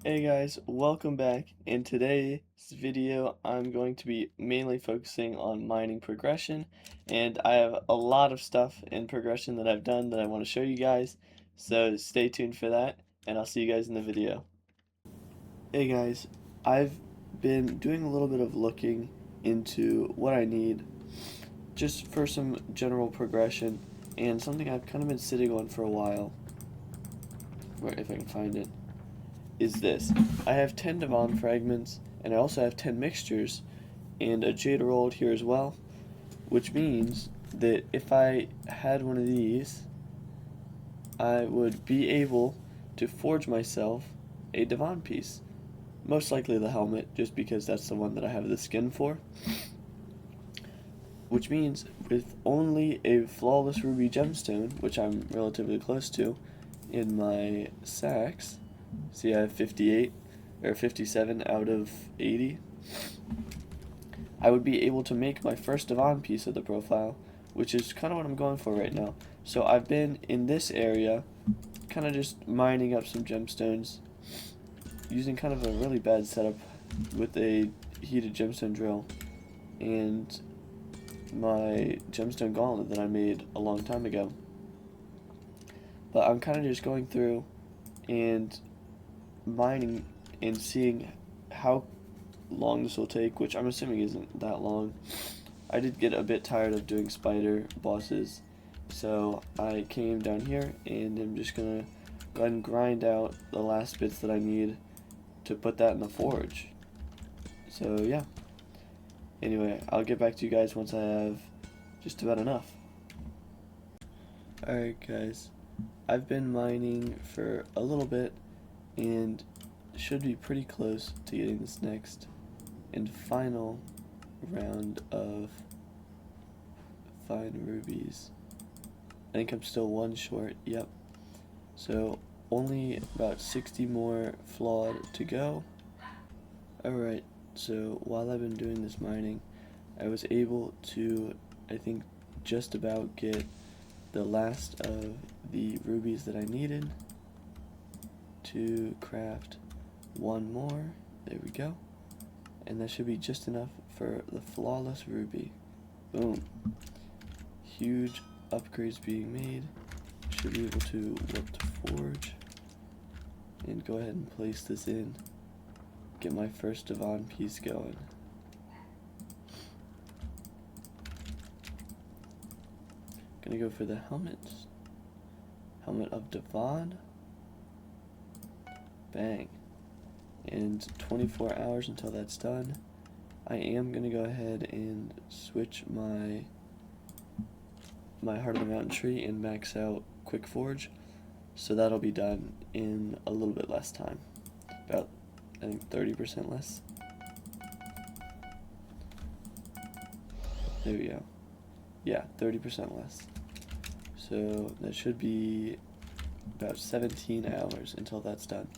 Hey guys, welcome back. In today's video, I'm going to be mainly focusing on mining progression, and I have a lot of stuff in progression that I've done that I want to show you guys, so stay tuned for that, and I'll see you guys in the video. Hey guys, I've been doing a little bit of looking into what I need just for some general progression, and something I've kind of been sitting on for a while, if I can find it. Is this. I have 10 DIVAN fragments, and I also have 10 mixtures, and a Jade rolled here as well, which means that if I had one of these, I would be able to forge myself a DIVAN piece. Most likely the helmet, just because that's the one that I have the skin for. Which means with only a flawless ruby gemstone, which I'm relatively close to, in my sacks. See, I have 58 or 57 out of 80. I would be able to make my first DIVAN piece of the profile, which is kind of what I'm going for right now. So I've been in this area, kind of just mining up some gemstones, using kind of a really bad setup with a heated gemstone drill, and my gemstone gauntlet that I made a long time ago. But I'm kind of just going through and mining and seeing how long this will take, which I'm assuming isn't that long. I did get a bit tired of doing spider bosses, so I came down here and I'm just gonna go ahead and grind out the last bits that I need to put that in the forge. So yeah, anyway, I'll get back to you guys once I have just about enough. Alright guys, I've been mining for a little bit and should be pretty close to getting this next and final round of fine rubies. I think I'm still one short, yep. So only about 60 more flawed to go. Alright, so while I've been doing this mining, I was able to, I think, just about get the last of the rubies that I needed to craft one more. There we go. And that should be just enough for the flawless ruby. Boom. Huge upgrades being made. Should be able to warp to forge and go ahead and place this in. Get my first DIVAN piece going. Gonna go for the helmets. Helmet of DIVAN. Bang. And 24 hours until that's done. I am gonna go ahead and switch my Heart of the Mountain tree and max out Quick Forge, so that'll be done in a little bit less time, about I think 30% less. There we go. Yeah, 30% less. So that should be about 17 hours until that's done.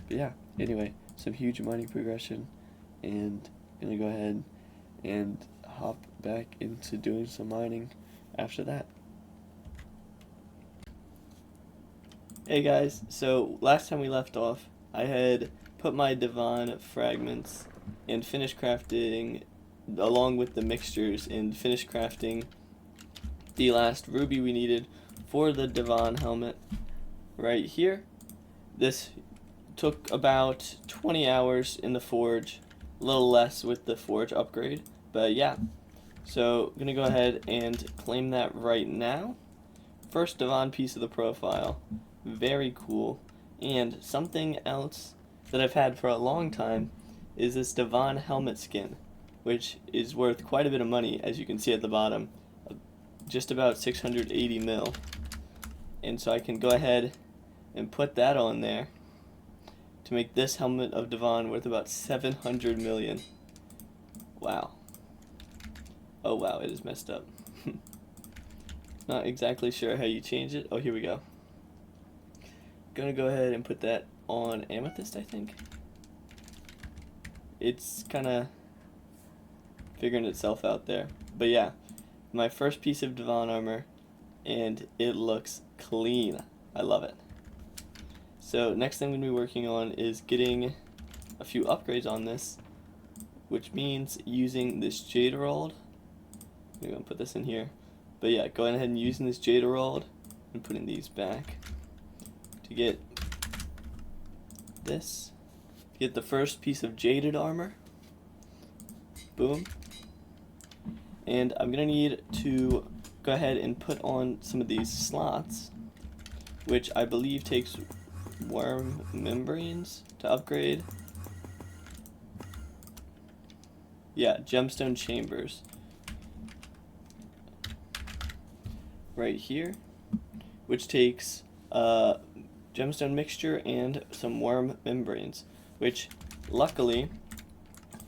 But yeah, anyway, some huge mining progression, and gonna go ahead and hop back into doing some mining after that. Hey guys, so last time we left off, I had put my DIVAN fragments and finished crafting, along with the mixtures, and finished crafting the last ruby we needed for the DIVAN helmet right here. This took about 20 hours in the forge, a little less with the forge upgrade, but yeah. So gonna go ahead and claim that right now. First DIVAN piece of the profile, very cool. And something else that I've had for a long time is this DIVAN helmet skin, which is worth quite a bit of money, as you can see at the bottom, just about 680 mil. And so I can go ahead and put that on there to make this helmet of DIVAN worth about 700 million. Wow. Oh wow, it is messed up. Not exactly sure how you change it. Oh, here we go. Gonna go ahead and put that on amethyst, I think. It's kinda figuring itself out there. But yeah, my first piece of DIVAN armor, and it looks clean. I love it. So next thing I'm going to be working on is getting a few upgrades on this, which means using this Jade Emerald. I'm gonna put this in here. But yeah, going ahead and using this Jade Emerald and putting these back to get this. Get the first piece of jaded armor. Boom. And I'm gonna need to go ahead and put on some of these slots, which I believe takes worm membranes to upgrade. Yeah, gemstone chambers. Right here, which takes gemstone mixture and some worm membranes, which luckily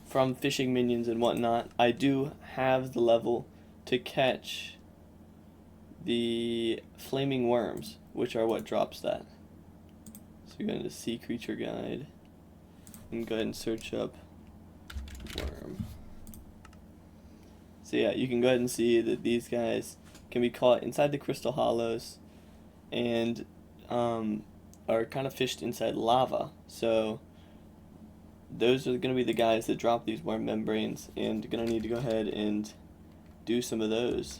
from fishing minions and whatnot, I do have the level to catch the flaming worms, which are what drops that. So we go into Sea Creature Guide and go ahead and search up worm. So yeah, you can go ahead and see that these guys can be caught inside the crystal hollows and are kind of fished inside lava. So those are going to be the guys that drop these worm membranes, and going to need to go ahead and do some of those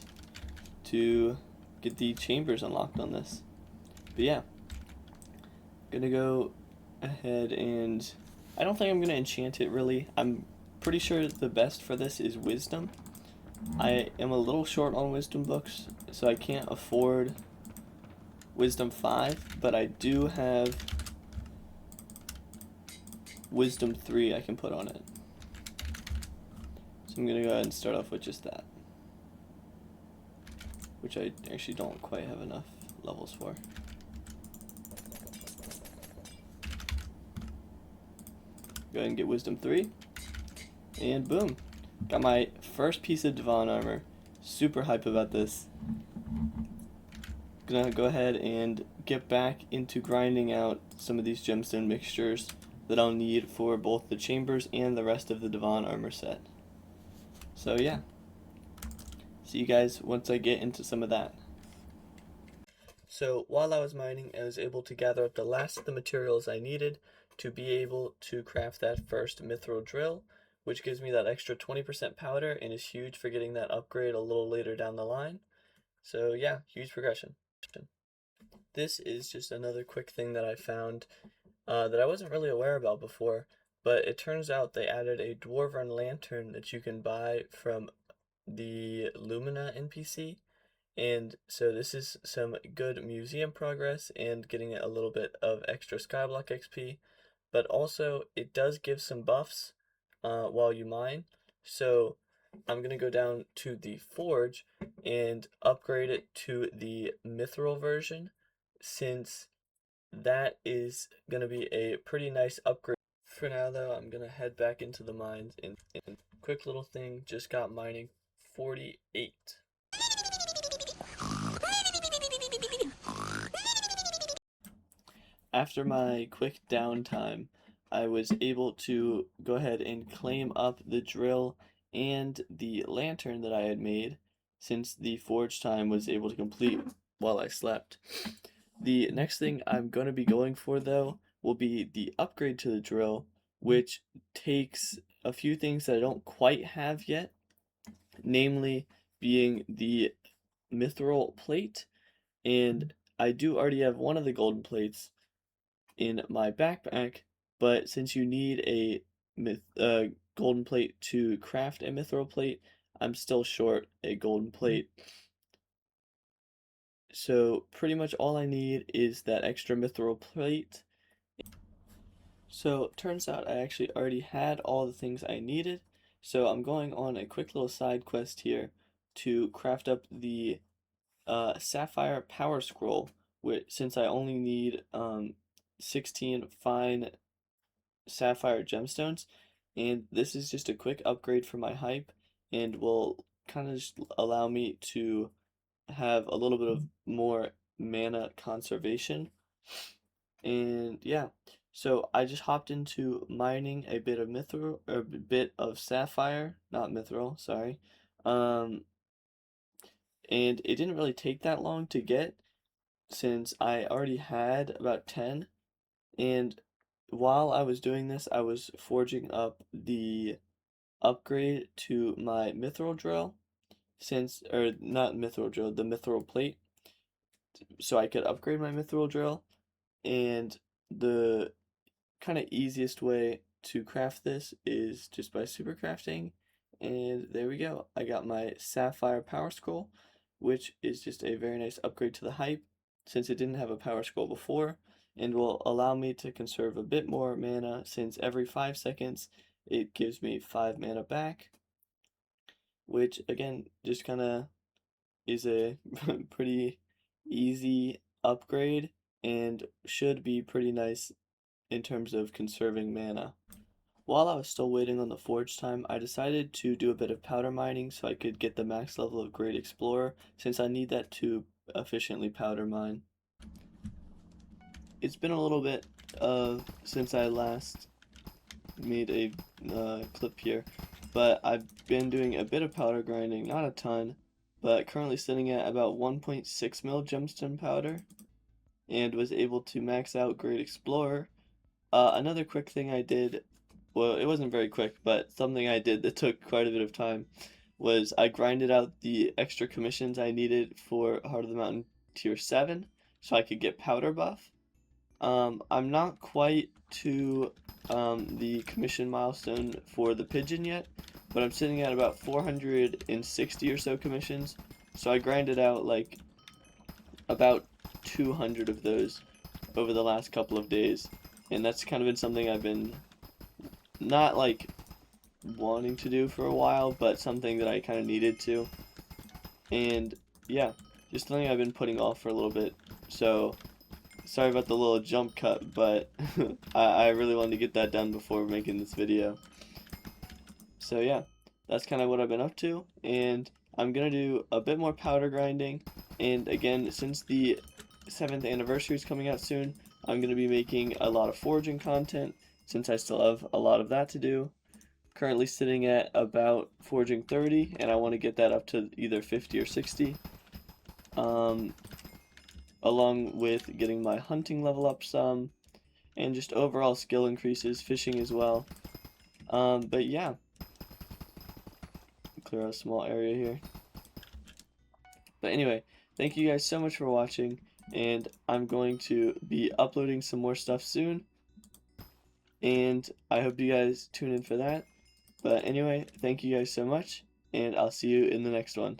to get the chambers unlocked on this. But yeah, going to go ahead and I don't think I'm going to enchant it really. I'm pretty sure the best for this is wisdom. I am a little short on wisdom books, so I can't afford wisdom 5, but I do have wisdom 3 I can put on it. So I'm going to go ahead and start off with just that, which I actually don't quite have enough levels for. Go ahead and get wisdom 3, and boom. Got my first piece of DIVAN armor. Super hype about this. Gonna go ahead and get back into grinding out some of these gemstone mixtures that I'll need for both the chambers and the rest of the DIVAN armor set. So yeah, see you guys once I get into some of that. So while I was mining, I was able to gather up the last of the materials I needed to be able to craft that first mithril drill, which gives me that extra 20% powder and is huge for getting that upgrade a little later down the line. So yeah, huge progression. This is just another quick thing that I found that I wasn't really aware about before, but it turns out they added a Dwarven lantern that you can buy from the Lumina NPC. And so this is some good museum progress and getting a little bit of extra Skyblock XP, but also it does give some buffs while you mine. So I'm going to go down to the forge and upgrade it to the mithril version, since that is going to be a pretty nice upgrade. For now though, I'm going to head back into the mines and quick little thing, just got mining 48. After my quick downtime, I was able to go ahead and claim up the drill and the lantern that I had made, since the forge time was able to complete while I slept. The next thing I'm going to be going for though will be the upgrade to the drill, which takes a few things that I don't quite have yet, namely being the mithril plate, and I do already have one of the golden plates in my backpack, but since you need a golden plate to craft a mithril plate, I'm still short a golden plate. So pretty much all I need is that extra mithril plate. So turns out I actually already had all the things I needed, so I'm going on a quick little side quest here to craft up the sapphire power scroll, which, since I only need 16 fine sapphire gemstones, and this is just a quick upgrade for my hype and will kind of just allow me to have a little bit of more mana conservation. And yeah, so I just hopped into mining a bit of mithril, or a bit of sapphire, not mithril, sorry. Um, and it didn't really take that long to get, since I already had about 10, and while I was doing this, I was forging up the upgrade to my mithril drill, or not mithril drill, the mithril plate, so I could upgrade my mithril drill. And the kind of easiest way to craft this is just by super crafting. And there we go. I got my sapphire power scroll, which is just a very nice upgrade to the hype since it didn't have a power scroll before, and will allow me to conserve a bit more mana since every 5 seconds it gives me 5 mana back, which again just kind of is a pretty easy upgrade and should be pretty nice in terms of conserving mana. While I was still waiting on the forge time, I decided to do a bit of powder mining so I could get the max level of Great Explorer, since I need that to efficiently powder mine. It's been a little bit since I last made a clip here, but I've been doing a bit of powder grinding, not a ton, but currently sitting at about 1.6 mil gemstone powder, and was able to max out Great Explorer. Another quick thing I did, well, it wasn't very quick, but something I did that took quite a bit of time was I grinded out the extra commissions I needed for Heart of the Mountain Tier 7 so I could get powder buff. I'm not quite to the commission milestone for the pigeon yet, but I'm sitting at about 460 or so commissions, so I grinded out like about 200 of those over the last couple of days, and that's kind of been something I've been not like wanting to do for a while, but something that I kind of needed to. And yeah, just something I've been putting off for a little bit. So sorry about the little jump cut, but I really wanted to get that done before making this video. So yeah, that's kind of what I've been up to, and I'm gonna do a bit more powder grinding. And again, since the 7th anniversary is coming out soon, I'm gonna be making a lot of foraging content since I still have a lot of that to do. Currently sitting at about foraging 30, and I want to get that up to either 50 or 60. Along with getting my hunting level up some, and just overall skill increases, fishing as well. But yeah, clear out a small area here. But anyway, thank you guys so much for watching, and I'm going to be uploading some more stuff soon, and I hope you guys tune in for that. But anyway, thank you guys so much, and I'll see you in the next one.